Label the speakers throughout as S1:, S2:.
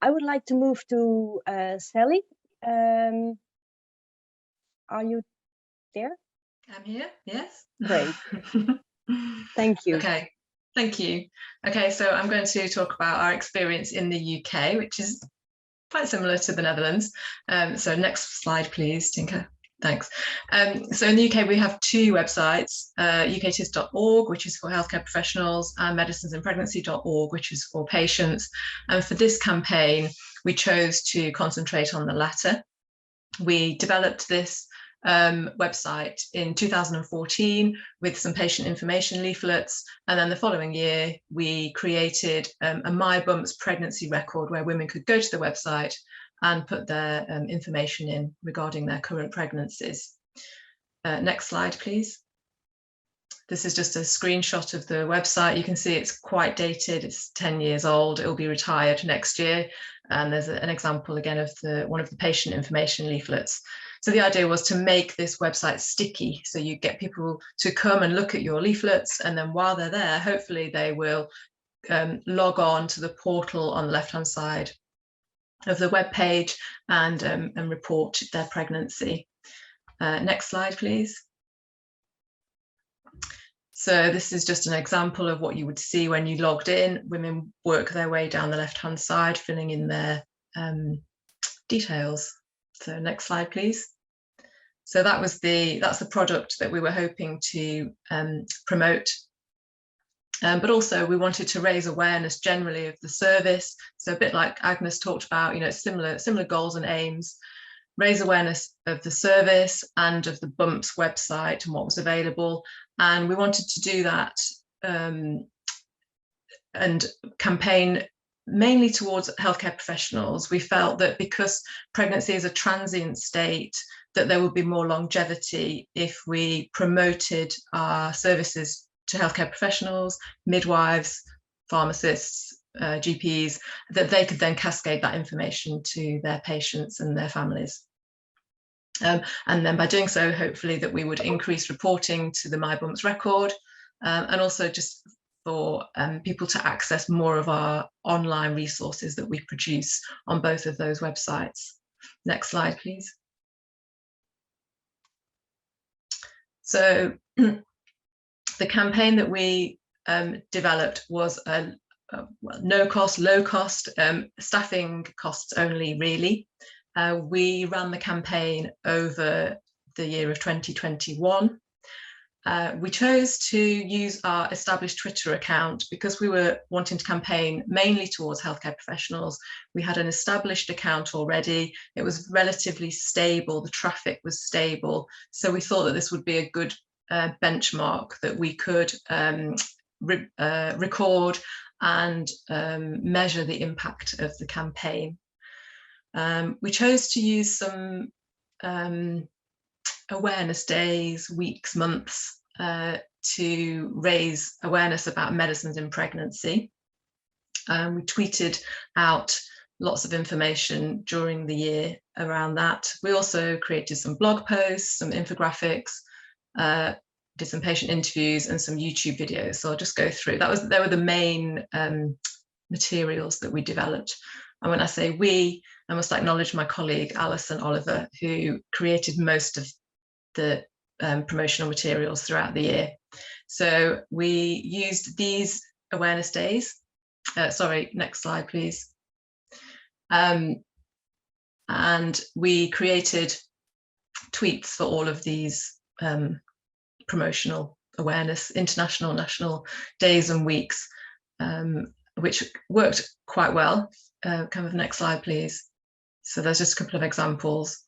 S1: I would like to move to Sally. Are you there?
S2: I'm here, yes.
S1: Great. Thank you.
S2: Okay, thank you. Okay, so I'm going to talk about our experience in the UK, which is quite similar to the Netherlands. So next slide, please, Tinker. Thanks. So in the UK, we have two websites, UKTIS.org, which is for healthcare professionals, and medicinesinpregnancy.org, which is for patients. And for this campaign, we chose to concentrate on the latter. We developed this website in 2014 with some patient information leaflets, and then the following year we created a My Bumps pregnancy record where women could go to the website and put their information in regarding their current pregnancies. Next slide, please. This is just a screenshot of the website. You can see it's quite dated. It's 10 years old. It will be retired next year. And there's an example again of one of the patient information leaflets. So the idea was to make this website sticky. So you get people to come and look at your leaflets, and then while they're there, hopefully they will log on to the portal on the left-hand side of the web page and report their pregnancy. Next slide, please. So this is just an example of what you would see when you logged in. Women work their way down the left-hand side, filling in their details. So next slide, please. So that's the product that we were hoping to promote. But also we wanted to raise awareness generally of the service. So a bit like Agnes talked about, you know, similar goals and aims. Raise awareness of the service and of the Bumps website and what was available. And we wanted to do that and campaign mainly towards healthcare professionals. We felt that because pregnancy is a transient state, that there would be more longevity if we promoted our services to healthcare professionals, midwives, pharmacists, GPs, that they could then cascade that information to their patients and their families. And then by doing so, hopefully that we would increase reporting to the My Bumps record, and also just for people to access more of our online resources that we produce on both of those websites. Next slide, please. So the campaign that we developed was a no cost, low cost, staffing costs only, really. We ran the campaign over the year of 2021. We chose to use our established Twitter account because we were wanting to campaign mainly towards healthcare professionals. We had an established account already. It was relatively stable. The traffic was stable. So we thought that this would be a good benchmark that we could record and measure the impact of the campaign. We chose to use some awareness days, weeks, months to raise awareness about medicines in pregnancy. We tweeted out lots of information during the year around that. We also created some blog posts, some infographics, did some patient interviews and some YouTube videos. So I'll just go through. They were the main materials that we developed. And when I say we, I must acknowledge my colleague, Alison Oliver, who created most of the promotional materials throughout the year. So we used these awareness days. Sorry, next slide, please. And we created tweets for all of these promotional awareness, international, national days and weeks, which worked quite well. Kind of next slide, please. So there's just a couple of examples.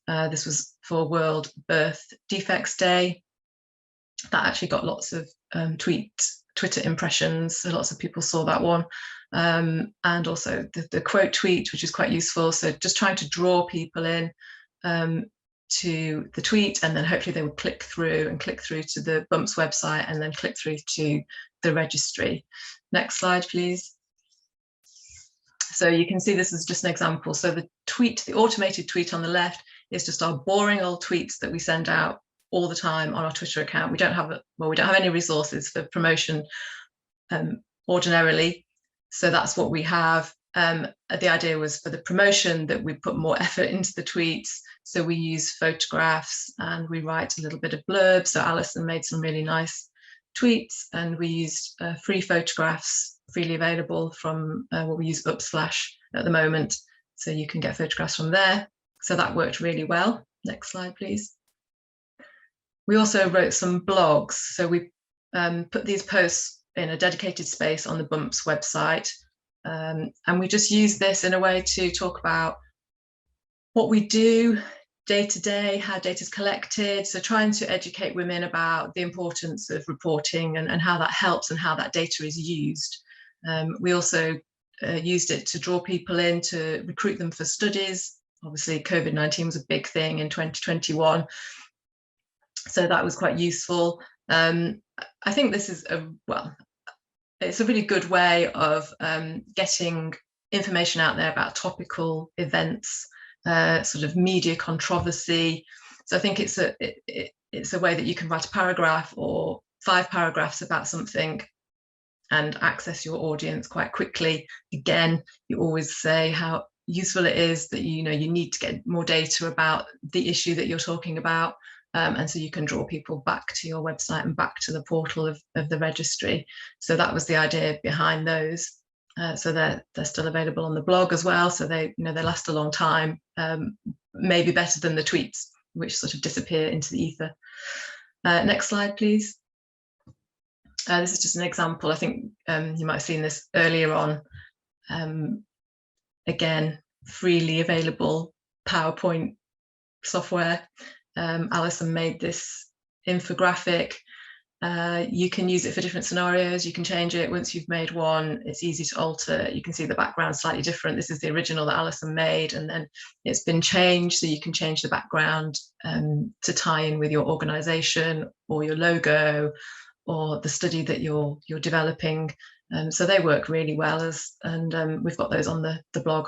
S2: This was for World Birth Defects Day. That actually got lots of Twitter impressions. So lots of people saw that one. And also the quote tweet, which is quite useful. So just trying to draw people in to the tweet, and then hopefully they would click through to the Bumps website and then click through to the registry. Next slide, please. So you can see this is just an example. So the tweet, the automated tweet on the left, is just our boring old tweets that we send out all the time on our Twitter account. We don't have any resources for promotion ordinarily. So that's what we have. the idea was for the promotion that we put more effort into the tweets. So we use photographs and we write a little bit of blurb. So Alison made some really nice tweets, and we used free photographs freely available from what we use Upsplash at the moment. So you can get photographs from there. So that worked really well. Next slide, please. We also wrote some blogs. So we put these posts in a dedicated space on the BUMPS website. And we just use this in a way to talk about what we do day to day, how data is collected. So trying to educate women about the importance of reporting and how that helps and how that data is used. We also used it to draw people in, to recruit them for studies. Obviously, COVID-19 was a big thing in 2021. So that was quite useful. I think this is it's a really good way of getting information out there about topical events, sort of media controversy. So I think it's a way that you can write a paragraph or 5 paragraphs about something and access your audience quite quickly. Again, you always say how useful it is that you need to get more data about the issue that you're talking about. And so you can draw people back to your website and back to the portal of the registry. So that was the idea behind those. So they're still available on the blog as well. So they last a long time, maybe better than the tweets, which sort of disappear into the ether. Next slide, please. This is just an example. I think you might have seen this earlier on. Again, freely available PowerPoint software. Alison made this infographic. You can use it for different scenarios. You can change it once you've made one. It's easy to alter. You can see the background slightly different. This is the original that Alison made, and then it's been changed. So you can change the background to tie in with your organisation or your logo or the study that you're developing. So they work really well, and we've got those on the blog.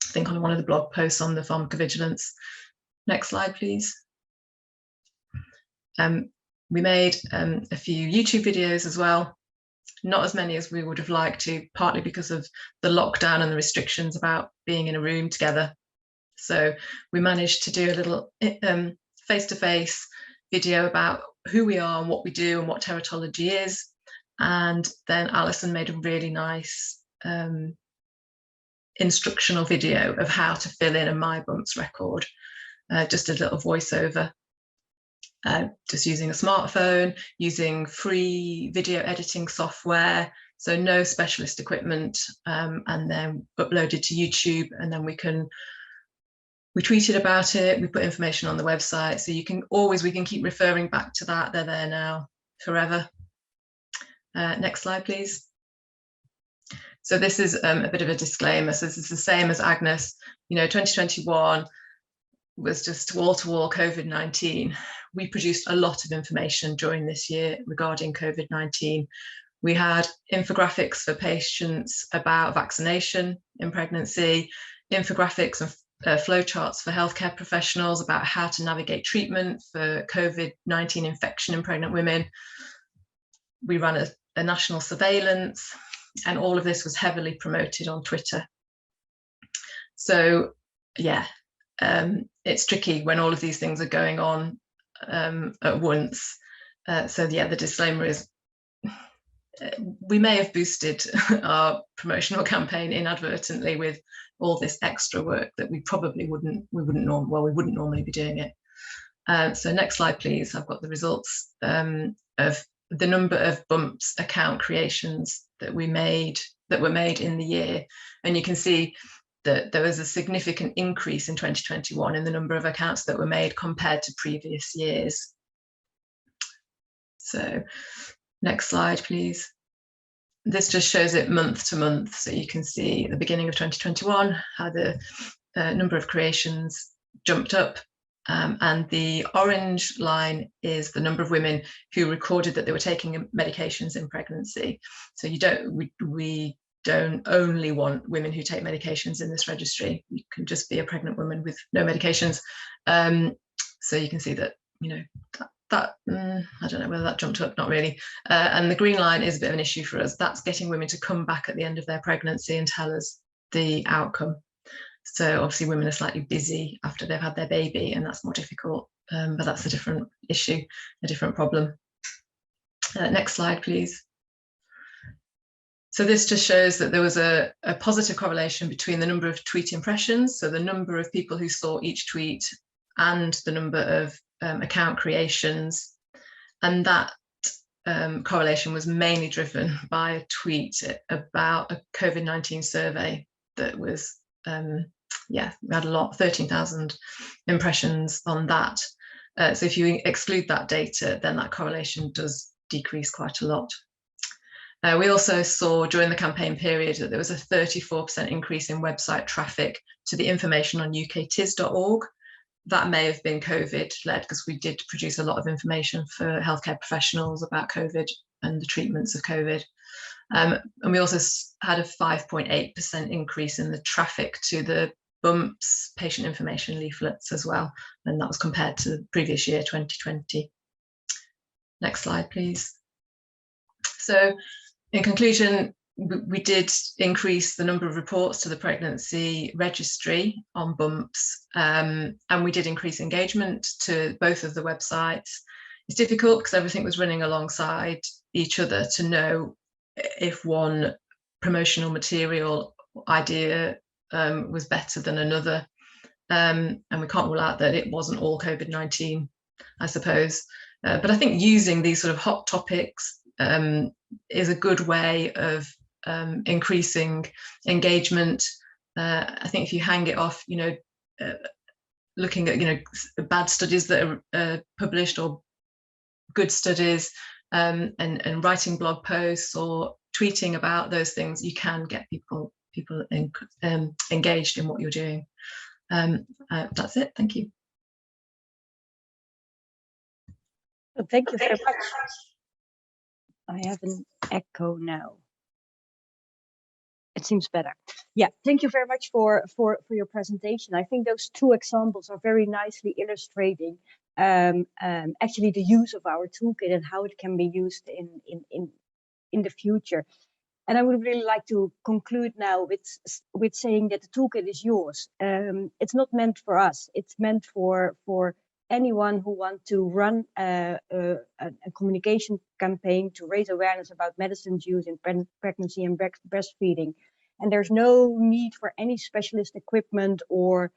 S2: I think on one of the blog posts on the pharmacovigilance. Next slide, please. We made a few YouTube videos as well, not as many as we would have liked to, partly because of the lockdown and the restrictions about being in a room together. So we managed to do a little face-to-face video about who we are and what we do and what teratology is. And then Alison made a really nice instructional video of how to fill in a MyBumps record. Just a little voiceover, just using a smartphone, using free video editing software, so no specialist equipment, and then uploaded to YouTube, and then we tweeted about it, we put information on the website, so we can keep referring back to that. They're there now forever. Next slide, please. So this is a bit of a disclaimer. So this is the same as Agnes. 2021 was just wall-to-wall COVID-19. We produced a lot of information during this year regarding COVID-19. We had infographics for patients about vaccination in pregnancy, infographics and flowcharts for healthcare professionals about how to navigate treatment for COVID-19 infection in pregnant women. We ran a national surveillance, and all of this was heavily promoted on Twitter. So yeah, it's tricky when all of these things are going on at once. So yeah, the disclaimer is we may have boosted our promotional campaign inadvertently with all this extra work that we probably wouldn't normally be doing it. So next slide, please. I've got the results of the number of BUMPS account creations that were made in the year, and you can see that there was a significant increase in 2021 in the number of accounts that were made compared to previous years. So next slide, please. This just shows it month to month. So you can see at the beginning of 2021 how the number of creations jumped up. And the orange line is the number of women who recorded that they were taking medications in pregnancy. So we don't only want women who take medications in this registry. You can just be a pregnant woman with no medications. So you can see that that, I don't know whether that jumped up, not really. And the green line is a bit of an issue for us. That's getting women to come back at the end of their pregnancy and tell us the outcome. So obviously women are slightly busy after they've had their baby, and that's more difficult, but that's a different issue, a different problem. Next slide, please. So this just shows that there was a positive correlation between the number of tweet impressions, so the number of people who saw each tweet, and the number of account creations. And that correlation was mainly driven by a tweet about a COVID-19 survey that was, yeah, we had a lot, 13,000 impressions on that. So if you exclude that data, then that correlation does decrease quite a lot. We also saw during the campaign period that there was a 34% increase in website traffic to the information on UKTIS.org. That may have been COVID-led, because we did produce a lot of information for healthcare professionals about COVID and the treatments of COVID. And we also had a 5.8% increase in the traffic to the BUMPS patient information leaflets as well, and that was compared to the previous year, 2020. Next slide, please. So in conclusion, we did increase the number of reports to the pregnancy registry on BUMPS, and we did increase engagement to both of the websites. It's difficult because everything was running alongside each other to know if one promotional material idea was better than another, and we can't rule out that it wasn't all COVID-19, I suppose. But I think using these sort of hot topics is a good way of increasing engagement. I think if you hang it off, looking at bad studies that are published or good studies, and writing blog posts or tweeting about those things, you can get people engaged in what you're doing. That's it. Thank you.
S1: Well, thank you very much. I have an echo now. It seems better. Yeah, thank you very much for your presentation. I think those two examples are very nicely illustrating actually the use of our toolkit and how it can be used in the future. And I would really like to conclude now with saying that the toolkit is yours. It's not meant for us. It's meant for anyone who wants to run a communication campaign to raise awareness about medicines used in pregnancy and breastfeeding. And there's no need for any specialist equipment or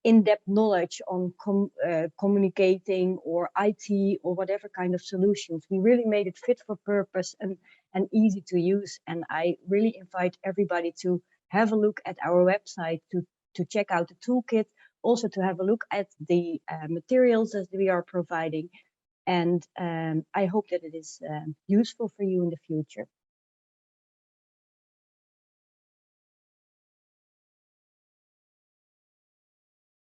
S1: in-depth knowledge on communicating or IT or whatever kind of solutions. We really made it fit for purpose and easy to use. And I really invite everybody to have a look at our website to check out the toolkit, also to have a look at the materials that we are providing. And I hope that it is useful for you in the future.